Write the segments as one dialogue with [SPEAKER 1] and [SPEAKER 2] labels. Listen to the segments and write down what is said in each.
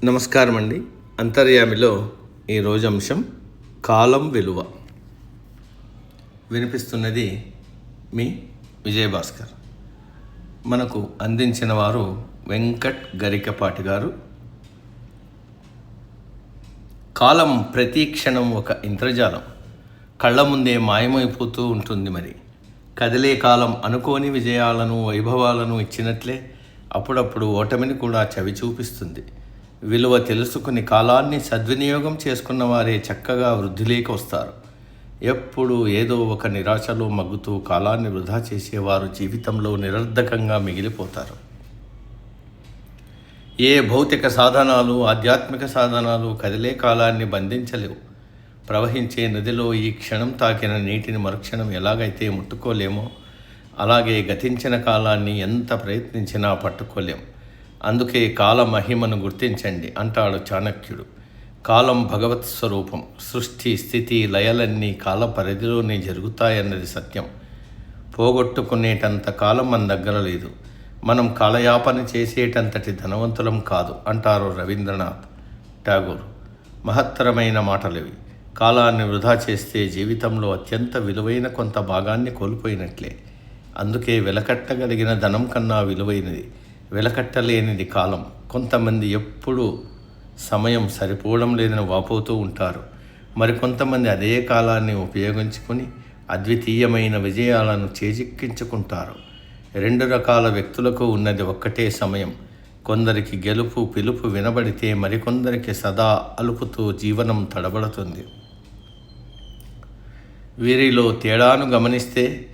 [SPEAKER 1] నమస్కారం అండి. అంతర్యామిలో ఈరోజు అంశం కాలం విలువ. వినిపిస్తున్నది మీ విజయభాస్కర్. మనకు అందించిన వారు వెంకట్ గరికపాటి గారు. కాలం ప్రతి క్షణం ఒక ఇంద్రజాలం, కళ్ళ ముందే మాయమైపోతూ ఉంటుంది. మరి కదిలే కాలం అనుకోని విజయాలను వైభవాలను ఇచ్చినట్లే అప్పుడప్పుడు ఓటమిని కూడా చవి చూపిస్తుంది. విలువ తెలుసుకుని కాలాన్ని సద్వినియోగం చేసుకున్న వారే చక్కగా వృద్ధిలోకి వస్తారు. ఎప్పుడు ఏదో ఒక నిరాశలో మగ్గుతూ కాలాన్ని వృధా చేసేవారు జీవితంలో నిరర్ధకంగా మిగిలిపోతారు. ఏ భౌతిక సాధనాలు, ఆధ్యాత్మిక సాధనాలు కదిలే కాలాన్ని బంధించలేవు. ప్రవహించే నదిలో ఈ క్షణం తాకిన నీటిని మరుక్షణం ఎలాగైతే ముట్టుకోలేమో, అలాగే గతించిన కాలాన్ని ఎంత ప్రయత్నించినా పట్టుకోలేం. అందుకే కాల మహిమను గుర్తించండి అంటాడు చాణక్యుడు. కాలం భగవత్ స్వరూపం. సృష్టి, స్థితి, లయలన్నీ కాల పరిధిలోనే జరుగుతాయన్నది సత్యం. పోగొట్టుకునేటంత కాలం మన దగ్గర లేదు. మనం కాలయాపన చేసేటంతటి ధనవంతులం కాదు అంటారు రవీంద్రనాథ్ ఠాగూర్. మహత్తరమైన మాటలవి. కాలాన్ని వృధా చేస్తే జీవితంలో అత్యంత విలువైన కొంత భాగాన్ని కోల్పోయినట్లే. అందుకే వెలకట్టగలిగిన ధనం కన్నా విలువైనది వెలకట్టలేనిది కాలం. కొంతమంది ఎప్పుడూ సమయం సరిపోవడం లేదని వాపోతూ ఉంటారు. మరికొంతమంది అదే కాలాన్ని ఉపయోగించుకొని అద్వితీయమైన విజయాలను చేజిక్కించుకుంటారు. రెండు రకాల వ్యక్తులకు ఉన్నది ఒక్కటే సమయం. కొందరికి గెలుపు పిలుపు వినబడితే మరికొందరికి సదా అలుపుతూ జీవనం తడబడుతుంది. వీరిలో తేడాను గమనిస్తే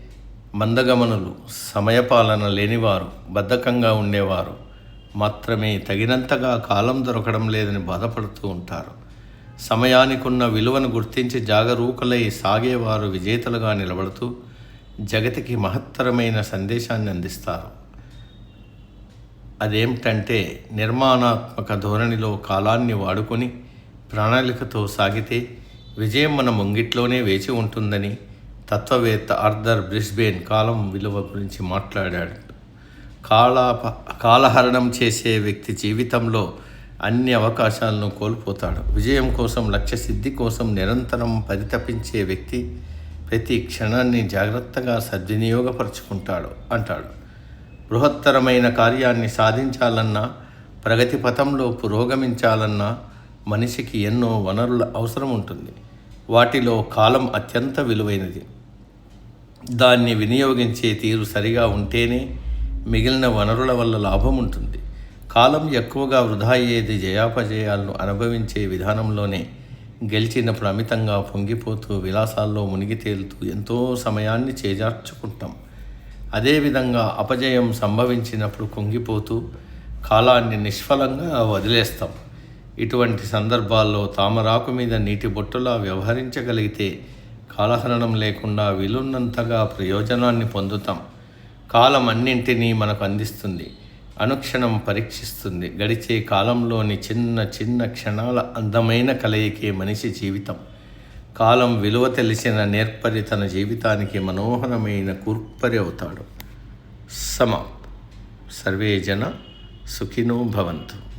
[SPEAKER 1] మందగమనులు, సమయపాలన లేనివారు, బద్ధకంగా ఉండేవారు మాత్రమే తగినంతగా కాలం దొరకడం లేదని బాధపడుతూ ఉంటారు. సమయానికున్న విలువను గుర్తించి జాగరూకులై సాగేవారు విజేతలుగా నిలబడుతూ జగతికి మహత్తరమైన సందేశాన్ని అందిస్తారు. అదేమిటంటే, నిర్మాణాత్మక ధోరణిలో కాలాన్ని వాడుకొని ప్రణాళికతో సాగితే విజయం మన ముంగిట్లోనే వేచి ఉంటుందని తత్వవేత్త ఆర్థర్ బ్రిస్బేన్ కాలం విలువ గురించి మాట్లాడాడు. కాలహరణం చేసే వ్యక్తి జీవితంలో అన్ని అవకాశాలను కోల్పోతాడు. విజయం కోసం, లక్ష్య సిద్ధి కోసం నిరంతరం పరితపించే వ్యక్తి ప్రతి క్షణాన్ని జాగ్రత్తగా సద్వినియోగపరుచుకుంటాడు అంటాడు. బృహత్తరమైన కార్యాన్ని సాధించాలన్నా, ప్రగతి పథంలో పురోగమించాలన్నా మనిషికి ఎన్నో వనరుల అవసరం ఉంటుంది. వాటిలో కాలం అత్యంత విలువైనది. దాన్ని వినియోగించే తీరు సరిగా ఉంటేనే మిగిలిన వనరుల వల్ల లాభం ఉంటుంది. కాలం ఎక్కువగా వృధా అయ్యేది జయాపజయాలను అనుభవించే విధానంలోనే. గెలిచినప్పుడు అమితంగా పొంగిపోతూ విలాసాల్లో మునిగి తేలుతూ ఎంతో సమయాన్ని చేజార్చుకుంటాం. అదేవిధంగా అపజయం సంభవించినప్పుడు కుంగిపోతూ కాలాన్ని నిష్ఫలంగా వదిలేస్తాం. ఇటువంటి సందర్భాల్లో తామరాకు మీద నీటి బొట్టులా వ్యవహరించగలిగితే కాలహరణం లేకుండా వీలున్నంతగా ప్రయోజనాన్ని పొందుతాం. కాలం అన్నింటినీ మనకు అందిస్తుంది, అనుక్షణం పరీక్షిస్తుంది. గడిచే కాలంలోని చిన్న చిన్న క్షణాల అందమైన కలయికే మనిషి జీవితం. కాలం విలువ తెలిసిన నేర్పరి తన జీవితానికి మనోహరమైన కూర్పరి అవుతాడు. సమాప్తం. సర్వే జన సుఖినో భవంతు.